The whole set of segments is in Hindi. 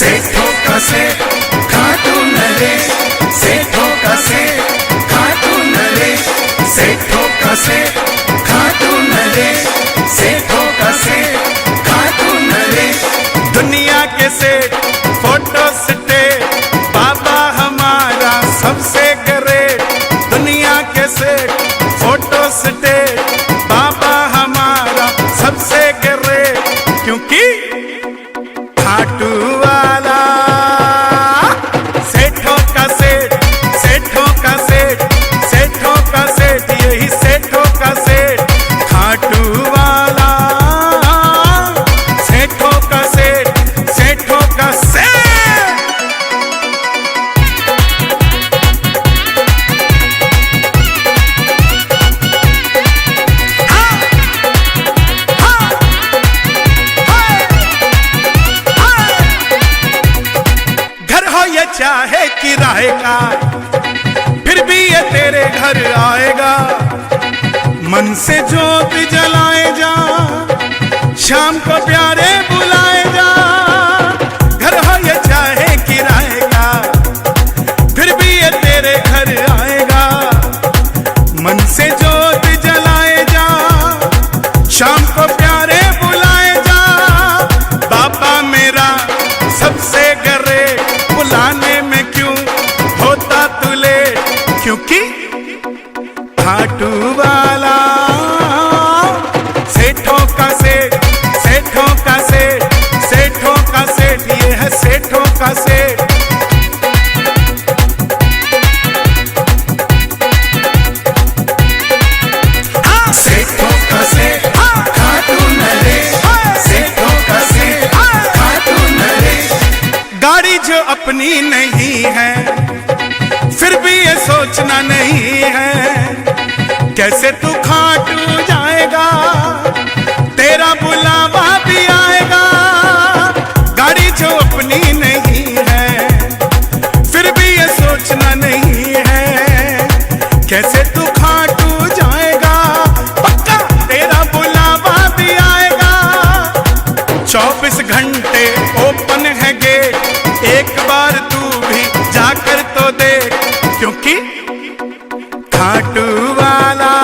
सेठों का सेठ खाटू नरेश, सेठों का सेठ खाटू नरेश, सेठों का सेठ खाटू नरेश, सेठों का सेठ खाटू नरेश। दुनिया के सेठ फोटो स्टेट, बाबा हमारा सबसे ग्रेट। दुनिया के सेठ फोटो स्टेट, बाबा हमारा सबसे ग्रेट। क्योंकि खाटू वाला सेठों का सेठ, सेठों का सेठ, सेठों का सेठ, यही सेठों का सेठ। खाटू वाला सेठों का सेठ, सेठों का सेठ। चाहे किराए का, फिर भी ये तेरे घर आएगा। मन से जोत जलाए जा, शाम को प्यारे बुलाए जा। घर हो ये चाहे किराए का, फिर भी ये तेरे घर आएगा। मन से जोत जलाए जा, शाम को प्यारे बुलाए जा। बाबा मेरा सबसे ग्रेट, बुलाने में क्यों होता तू लेट। क्योंकि खाटू वाला सेठों का सेठ, सेठों का सेठ, सेठों का सेठ, ये है सेठों का सेठ। सेठों का सेठ खाटू नरेश, सेठों का सेठ खाटू नरेश। गाड़ी जो अपनी नहीं है, फिर भी ये सोचना नहीं है कैसे तू खाटू जाएगा, तेरा बुलावा भी आएगा। गाड़ी जो अपनी नहीं है, फिर भी ये सोचना नहीं है कैसे तू खाटू जाएगा। पक्का तेरा बुलावा भी आएगा। 24 घंटे ओपन है गेट, एक बार तू भी जाकर तो देख। क्योंकि खाटू वाला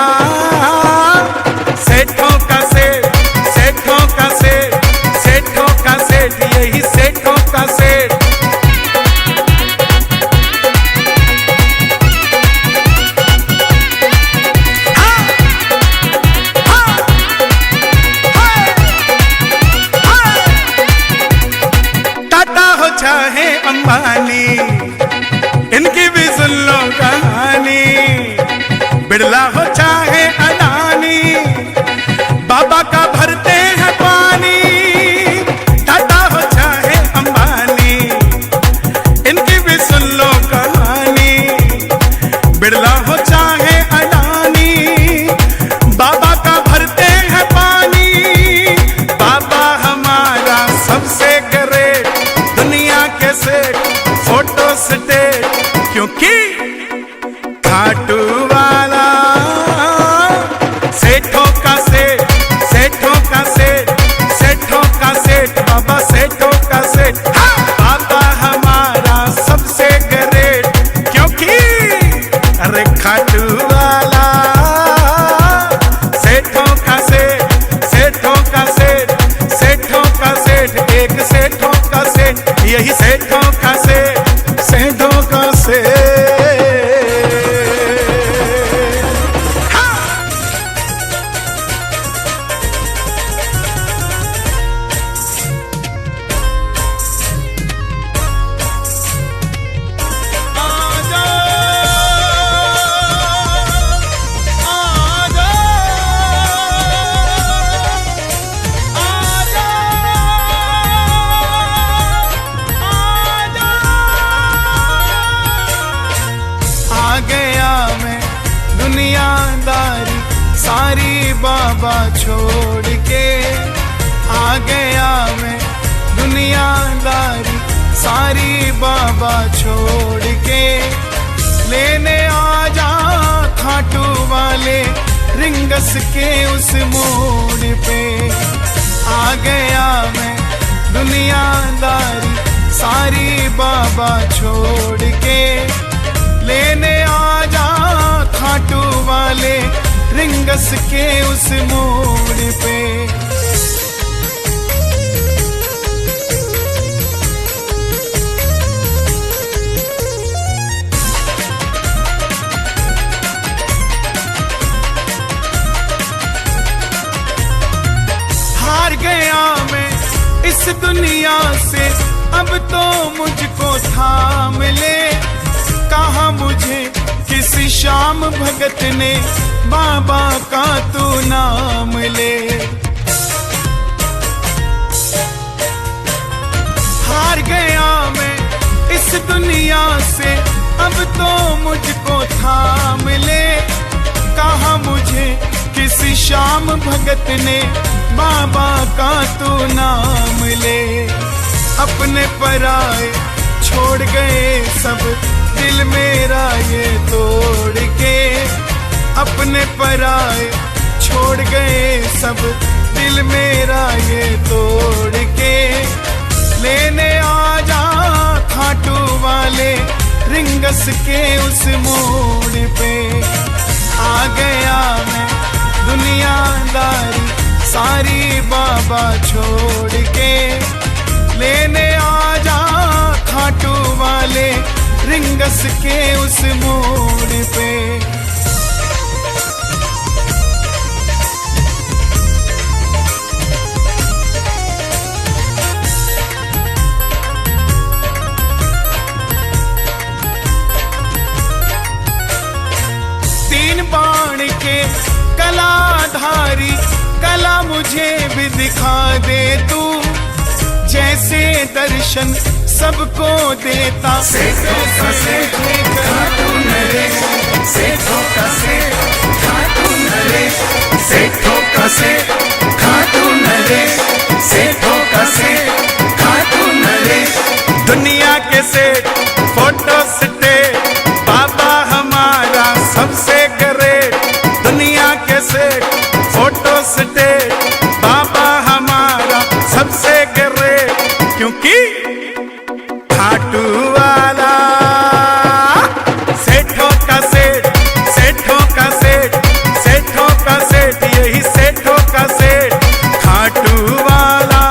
सेठों का सेठ, सेठों का सेठ, सेठों का सेठ, यही सेठों का सेठ। टाटा हो चाहे अंबानी, इनकी भी सुन लो कहानी। बिरला हो चाहे अडानी, बाबा का भरते हैं पानी। टाटा हो चाहे अंबानी, इनकी भी सुन लो कहानी। बिरला हो चाहे अडानी, बाबा का भरते हैं पानी। बाबा हमारा सबसे ग्रेट, दुनिया के सेठ फोटो स्टेट। क्योंकि खाटू वाला सेठों का सेठ, सेठों का सेठ, सेठों का सेठ, बाबा सेठों का सेठ। बाबा हमारा सबसे ग्रेट। क्योंकि अरे खाटू वाला सेठों का सेठ, सेठों का सेठ, सेठों का सेठ, एक सेठों का सेठ, यही सेठों का सेठ, सेठों का सेठ। दुनियादारी सारी बाबा छोड़ के आ गया मैं। दुनियादारी सारी बाबा छोड़ के लेने आ जा खाटू वाले रिंगस के उस मोड़ पे। आ गया मैं दुनियादारी सारी बाबा छोड़ के लेने आ जा खाटू वाले रिंगस के उस मोड़ पे। हार गया मैं इस दुनिया से, अब तो मुझको थाम ले। कहा मुझे किसी श्याम भगत ने बाबा का तू नाम ले। हार गया मैं इस दुनिया से, अब तो मुझको थाम ले। कहा मुझे किसी श्याम भगत ने बाबा का तू नाम ले। अपने पराए छोड़ गए सब, दिल मेरा ये तोड़ के। अपने पराए छोड़ गए सब, दिल मेरा ये तोड़ के। लेने आ जा खाटू वाले रिंगस के उस मोड़ पे। आ गया मैं दुनियादारी सारी बाबा छोड़ के, लेने आ जा खाटू वाले रिंगस के उस मोड़ पे। 3 बाण के कलाधारी कला मुझे भी दिखा दे तू। जैसे दर्शन सबको देता सेठों का सेठ खाटू नरेश, सेठों का सेठ खाटू नरेश, सेठों का सेठ खाटू नरेश, सेठों का सेठ खाटू नरेश। दुनिया के सेठ फोटो स्टेट बाबा हमारा सबसे ग्रेट। दुनिया के सेठ फोटो स्टेट बाबा हमारा सबसे ग्रेट, क्योंकि खाटू वाला सेठों का सेठ, सेठों का सेठ, सेठों का सेठ, यही सेठों का सेठ। खाटू वाला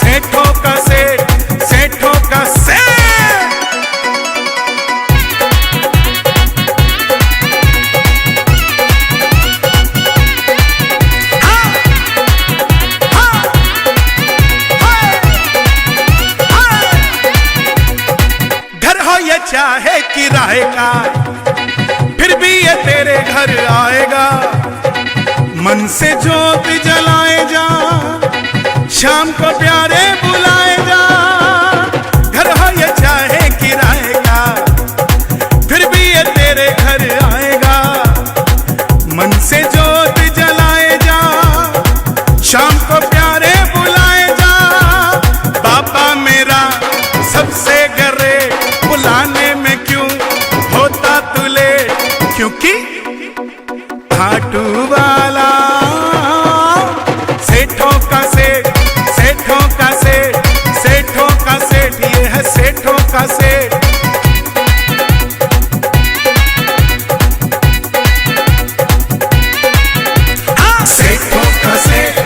सेठों का सेठ, सेठों का सेठ। चाहे किराए का फिर भी ये तेरे घर आएगा। मन से जोत जलाए जा, शाम को प्यारे बुलाए जा। घर हो ये चाहे किराए का फिर भी ये तेरे घर आएगा। मन से जोत जलाए जा, शाम को प्यारे बुलाए जा। बाबा मेरा सबसे ग्रेट, बुलाने में क्यों होता तू लेट, क्योंकि खाटू वाला सेठों का सेठ, सेठों का सेठ, सेठों का सेठ, ये है सेठों का सेठ। सेठों का सेठ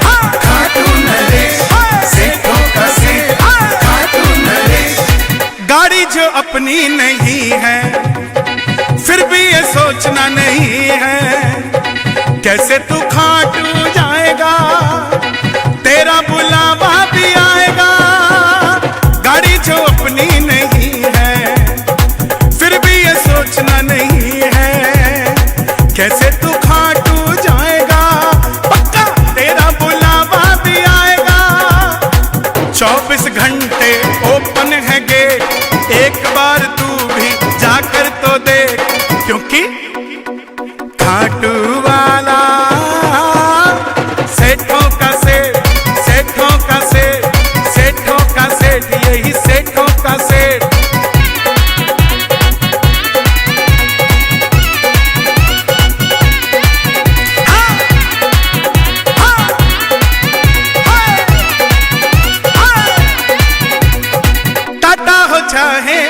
खाटू नरेश, सेठों का सेठ खाटू नरेश। गाड़ी जो अपनी नहीं है फिर भी ये सोचना नहीं है कैसे तू खाटू जाएगा, तेरा बुलावा भी आएगा। गाड़ी जो अपनी नहीं है फिर भी ये सोचना नहीं है कैसे तू खाटू जाएगा। पक्का तेरा बुलावा भी आएगा। 24 घंटे ओपन है गेट, एक बार तू भी जाकर तो देख, क्योंकि खाटू वाला सेठों का सेठ, सेठों का सेठ, सेठों का सेठ, यही सेठों का सेठ।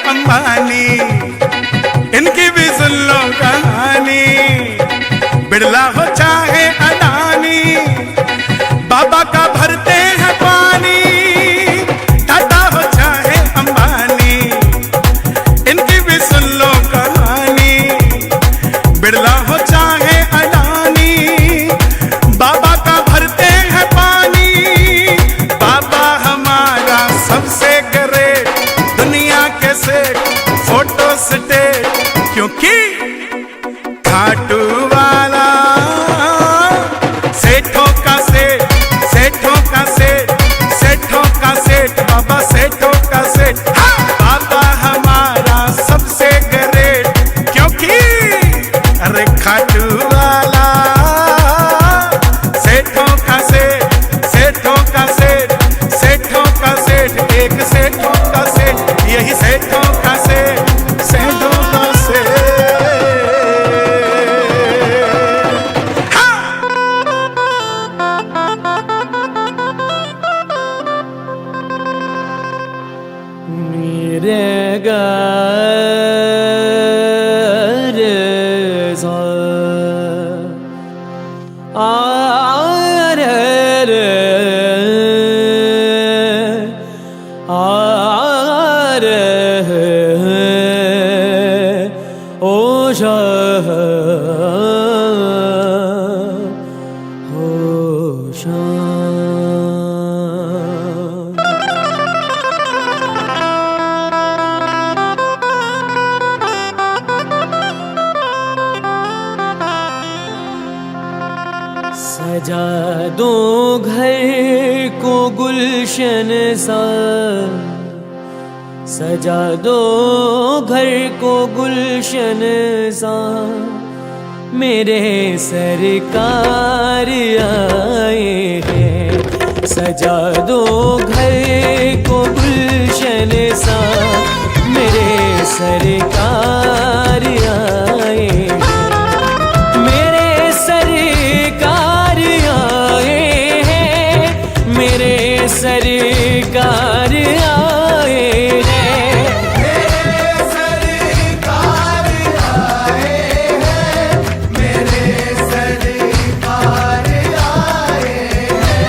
अंबानी, इनकी भी सुन लो कहानी। बिरला हो चाहे अडानी, बाबा का भरते हैं पानी। टाटा हो चाहे अंबानी, इनकी भी सुन लो कहानी। बिरला हो चाहे अडानी, बाबा का भरते हैं पानी। बाबा हमारा सबसे ग्रेट, दुनिया के सेठ, फोटो स्टेट, क्योंकि खाटू वाला सेठों का सेठ, सेठों का सेठ, सेठों का सेठ, बाबा सेठों का सेठ। हाँ! बाबा हमारा सबसे ग्रेट, क्योंकि अरे खाटू वाला सेठों का सेठ, सेठों का सेठ, सेठों का सेठ, एक सेठों का सेठ, यही सेठों का सेठ, सेठों का सेठ। हाँ! मेरे घर सा आ रे रे आ रे ओ शाह हो शाह। सजा दो घर को गुलशन सा, सजा दो घर को गुलशन सा। मेरे सरकार आए हैं, सजा दो घर को गुलशन सा। मेरे सरकार आए हैं, मेरे सरकार आए हैं, मेरे सरकार आए हैं, मेरे सरकार आए हैं, मेरे सरकार आए हैं।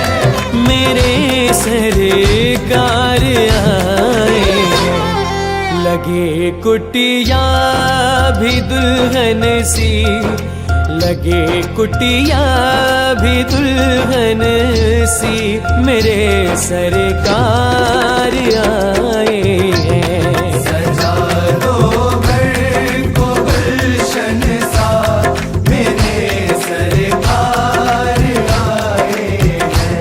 मेरे सरकार आए हैं। लगे कुटिया भी दुल्हन सी, लगे कुटिया भी दुल्हन सी। मेरे सरकार आए हैं, सजा दो घर को गुलशन सा। मेरे सरकार आए हैं।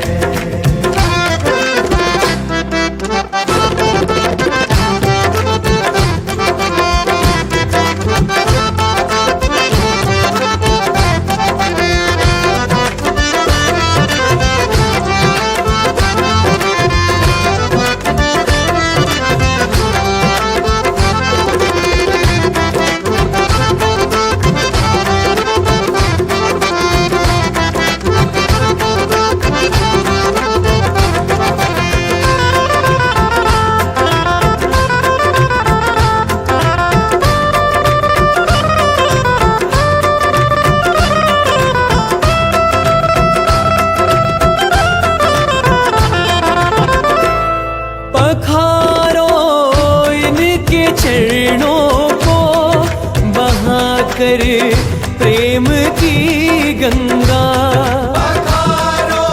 पखारो इनके चरणों को बहाकर प्रेम की गंगा। पखारो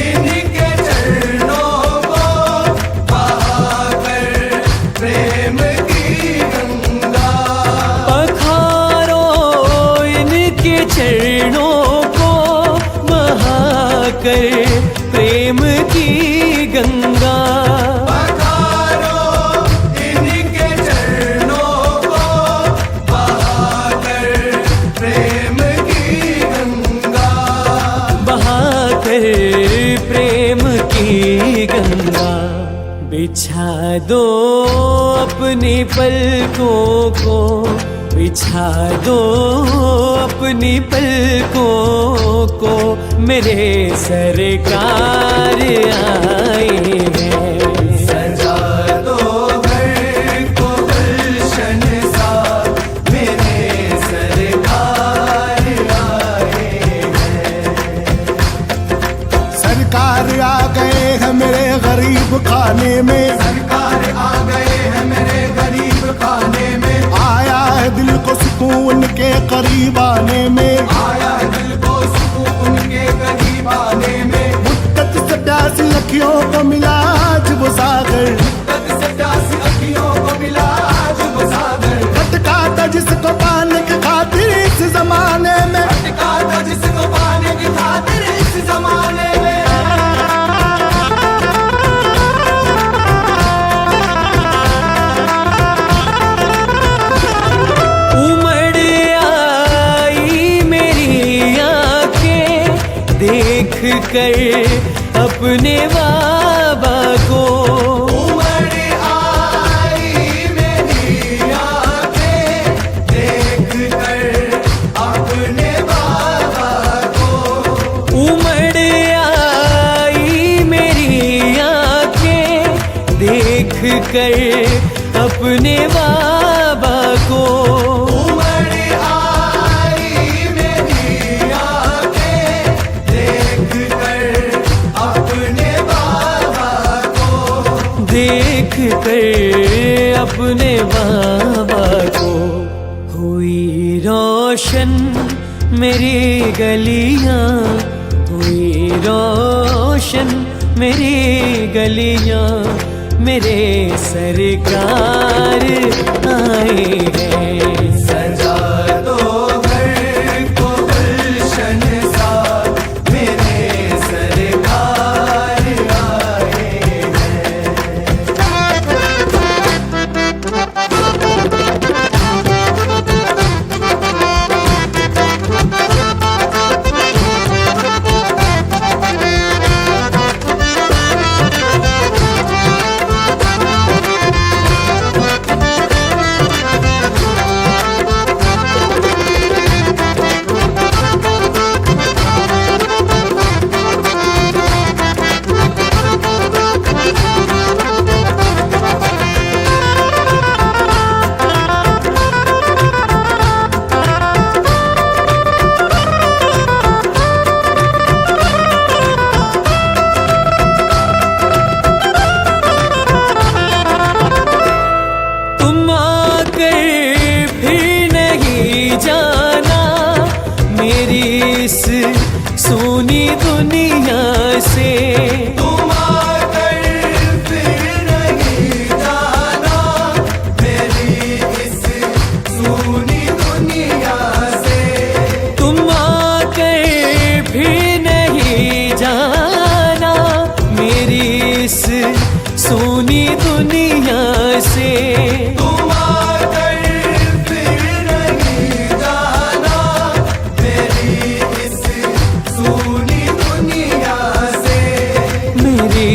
इनके चरणों को बहाकर प्रेम की गंगा। पखारो इनके चरणों को बहाकर प्रेम की गंगा। पखारो इनके चरणों को बहाकर प्रेम की गंगा। बहाकर प्रेम की गंगा। बिछा दो अपनी पलकों को, बिछा दो अपनी पलकों को। मेरे सरकार आए हैं, सजा दो घर को गरीब खाने में, सरकार आ गए हैं मेरे गरीब खाने में। आया है दिल को सुकून के करीब आने में, आया है दिल को सुकून के करीब आने में। मुद्दत से प्यासी अखियों को मिला आज वो सागर, मुद्दत से प्यासी अखियों को मिला आज वो सागर। भटका था जिसको पाने की खातिर इस जमाने में, भटका था जिसको पाने की खातिर इस जमाने में। उमड़ आई मेरी आंखें देख कर अपने बाबा को, उमड़ आई मेरी आंखें देख कर अपने बाबा को। उमड़ आई मेरी आंखें देख कर अपने बाबा को। उमड़ आई मेरी आंखें देख कर अपने बाबा को। देख कर अपने बाबा को। हुई रोशन मेरी गलियां, हुई रोशन मेरी गलियां, मेरे सरकार आए हैं। सजा दो घर को गुलशन सा, मेरे सरकार आए हैं। तुम आकर फिर नहीं जाना मेरी इस सोनी दुनिया से। तुम आकर फिर नहीं जाना मेरी इस सूनी दुनिया से। तुम आकर फिर नहीं जाना मेरी इस सोनी दुनिया से। तुम आकर फिर नहीं जाना मेरी इस सूनी दुनिया से। मेरी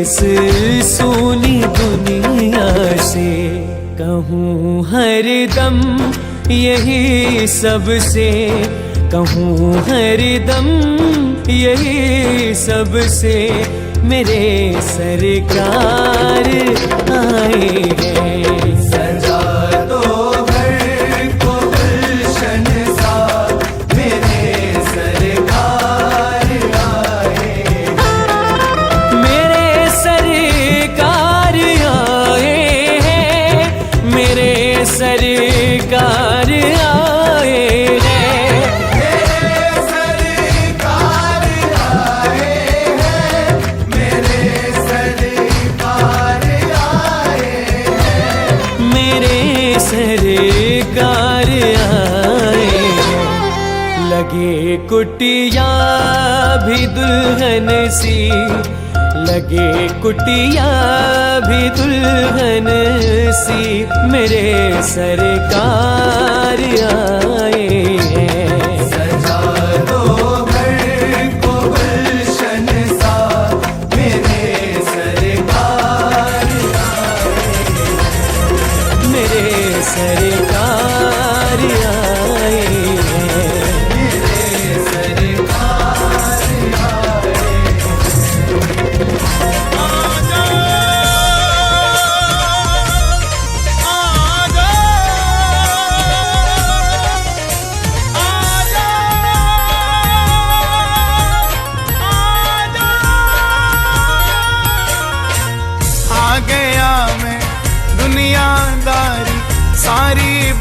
इस सोनी दुनिया से। कहूँ हरदम यही सबसे, कहूँ हरदम यही सबसे, मेरे सरकार आए हैं। सजा दो घर को गुलशन सा, मेरे सरकार आए हैं। मेरे सरकार आए हैं, मेरे सरकार आए हैं। मेरे सरकार आए हैं, मेरे सरकार आए हैं। मेरे सरकार आए हैं। लगे कुटिया भी दुल्हन सी, लगे कुटिया भी दुल्हन सी, मेरे सरकार आए हैं। सजा दो घर को गुलशन सा, मेरे सरकार मेरे सरकार आए हैं। मेरे सरकार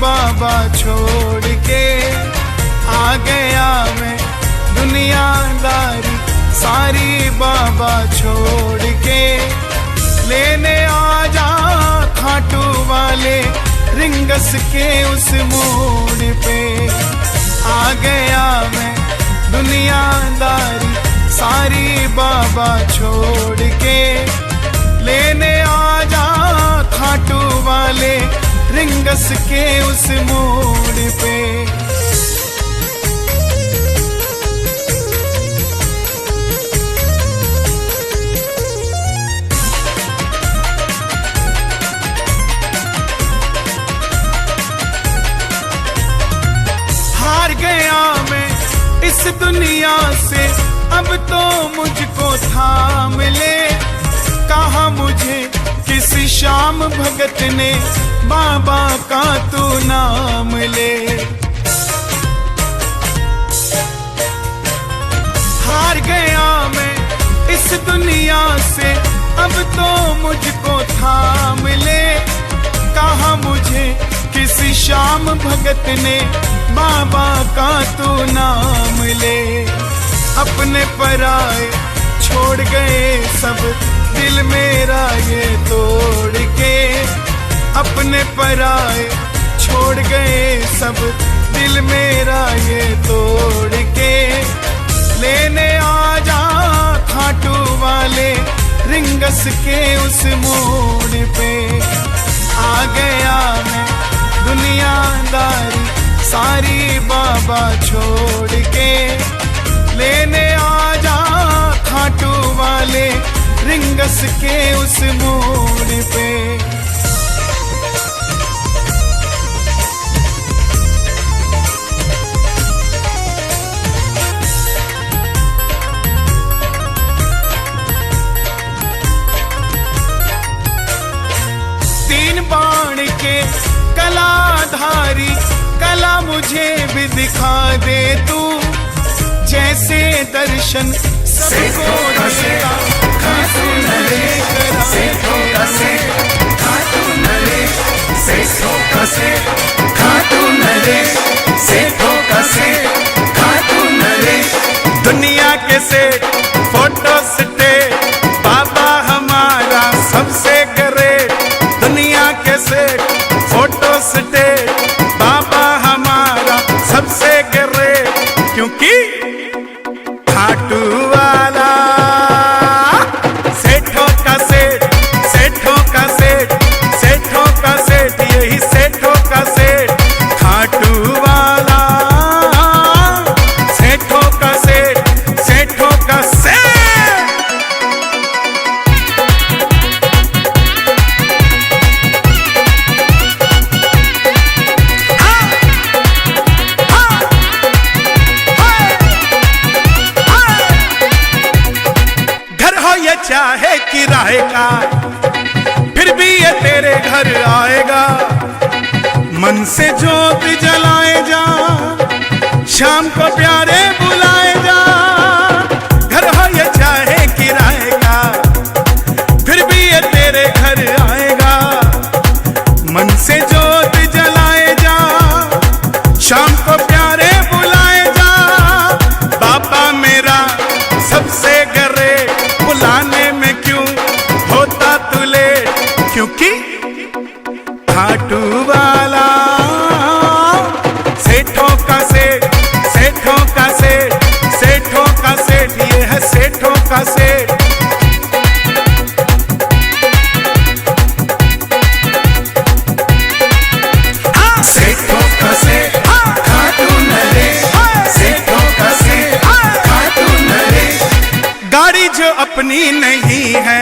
बाबा छोड़ के आ गया मैं दुनियादारी सारी बाबा छोड़ के लेने आ जा खाटू वाले रिंगस के उस मोड़ पे आ गया मैं दुनियादारी सारी बाबा छोड़ के लेने आ जा खाटू वाले रिंगस के उस मोड़ पे। हार गया मैं इस दुनिया से अब तो मुझको थाम ले, कहा मुझे किसी श्याम भगत ने बाबा का तू नाम ले। हार गया मैं इस दुनिया से अब तो मुझको थाम ले, कहा मुझे किसी श्याम भगत ने बाबा का तू नाम ले। अपने पराए छोड़ गए सब दिल मेरा ये तोड़ के, अपने पराए छोड़ गए सब दिल मेरा ये तोड़ के लेने आ जा खाटू वाले रिंगस के उस मोड़ पे आ गया मैं दुनियादारी सारी बाबा छोड़ के लेने आ जा खाटू वाले रिंगस के उस मोड़ पे। तीन बाण के कलाधारी कला मुझे भी दिखा दे तू, जैसे दर्शन सबको देगा खाटू नरेश सेठों का सेठ खाटू नरेश सेठों का सेठ खाटू नरेश सेठों का सेठ खाटू नरेश। दुनिया के सेठ फोटो स्टेट बाबा हमारा सबसे ग्रेट, दुनिया के सेठ फोटो स्टेट बाबा हमारा सबसे ग्रेट, क्योंकि खाटू वाला सेठों का सेठ सेठों का सेठ सेठों का सेठ यही सेठों का सेठ खाटू वाला सेठों का सेठ सेठों का सेठ। चाहे किराए का फिर भी ये तेरे घर आएगा, मन से जोत जलाए जा शाम को प्यारे बुलाए जा। घर हो ये चाहे किराए का फिर भी ये तेरे घर आएगा, मन से जोत जलाए जा शाम को प्यारे बुलाए जा। बाबा मेरा सबसे ग्रेट बुलाने में क्यों होता तू लेट, क्योंकि खाटू वाला सेठों का सेठ सेठों का सेठ सेठों का सेठ ये है सेठों का सेठ। सेठों का सेठ खाटू नरेश सेठों का सेठ खाटू नरेश। गाड़ी जो अपनी नहीं है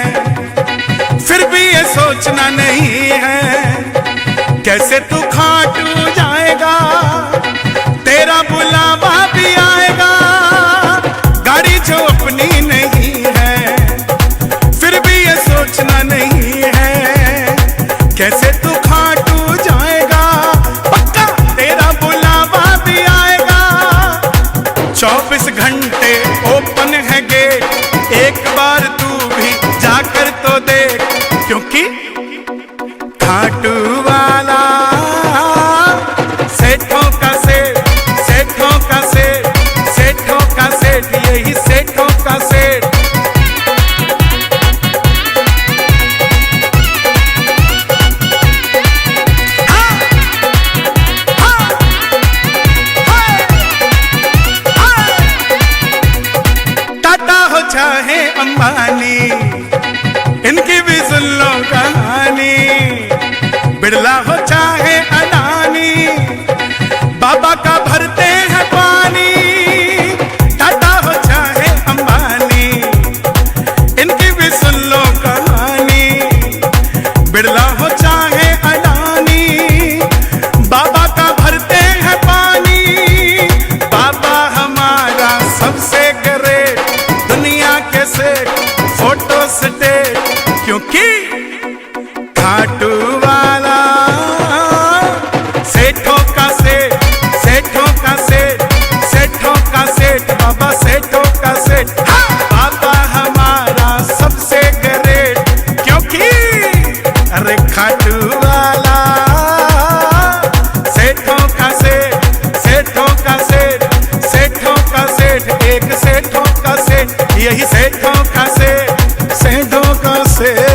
फिर भी ये सोचना नहीं है कैसे तू खाटू जाएगा, तेरा बुलावा भी आएगा। गाड़ी जो अपनी नहीं है फिर भी ये सोचना नहीं है कैसे तू खाटू जाएगा, पक्का तेरा बुलावा भी आएगा। 24 घंटे ओपन है गेट, एक बार तू भी जाकर तो देख, क्योंकि खाटू वाला सुन लो कहानी, बिरला हो चाहे अडानी, बाबा का भरते हैं पानी, टाटा हो चाहे अंबानी, इनकी भी सुन लो कहानी, बिरला हो चाहे अडानी, बाबा का भरते हैं पानी, बाबा हमारा सबसे ग्रेट, दुनिया के सेठ, फोटो स्टेट, क्योंकि खाटू वाला सेठों का सेठ, सेठों का सेठ, सेठों का सेठ, बाबा सेठों का सेठ, हाँ! बाबा हमारा सबसे ग्रेट, क्योंकि अरे खाटू वाला सेठों का सेठ, सेठों का सेठ, सेठों का सेठ, एक सेठों का सेठ, यही सेठों का सेठ, सेठों का सेठ।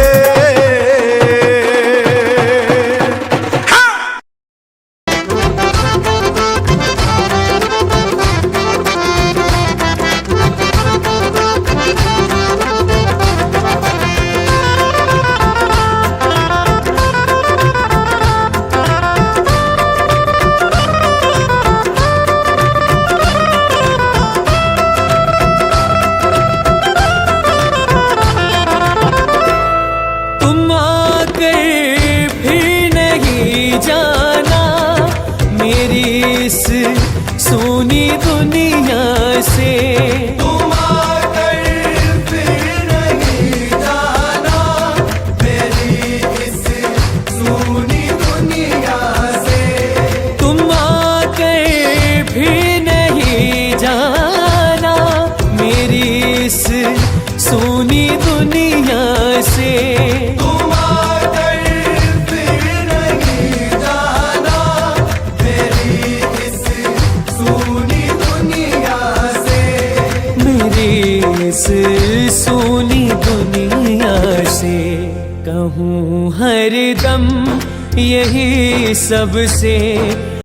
तुम आकर फिर नहीं जाना मेरी इस सोनी दुनिया से। तुम आकर फिर नहीं जाना मेरी इस सोनी दुनिया से। तुम आकर फिर नहीं जाना मेरी इस सोनी दुनिया से। तुम आकर फिर नहीं जाना मेरी इस सोनी दुनिया से। मेरी इस सोनी दुनिया से कहूँ हरदम यही सबसे।